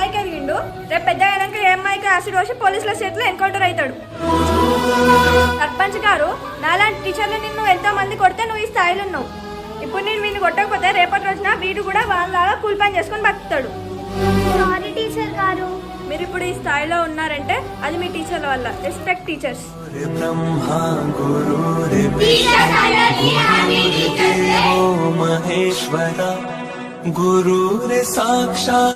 స్థాయికి ఎదిగిండు, రేపు పెద్ద అయినాక ఏ అమ్మాయికి యాసిడ్ వచ్చి పోలీసుల చేతిలో ఎన్కౌంటర్ అవుతాడు. సర్పంచ్ గారు, నాలాంటి టీచర్లు నిన్ను ఎంతో మంది కొడితే నువ్వు ఈ స్థాయిలో ఉన్నావు. ఇప్పుడు నేను వీడిని కొట్టకపోతే రేపటి రోజున వీడు కూడా వాళ్ళలాగా కూలి పని చేసుకొని బతుకుతాడు. సారీ టీచర్ గారు. మీరు ఇప్పుడు ఈ స్థాయిలో ఉన్నారంటే అది మీ టీచర్ల వల్ల. Respect teachers. మహేశ్వర గురు సాక్షాత్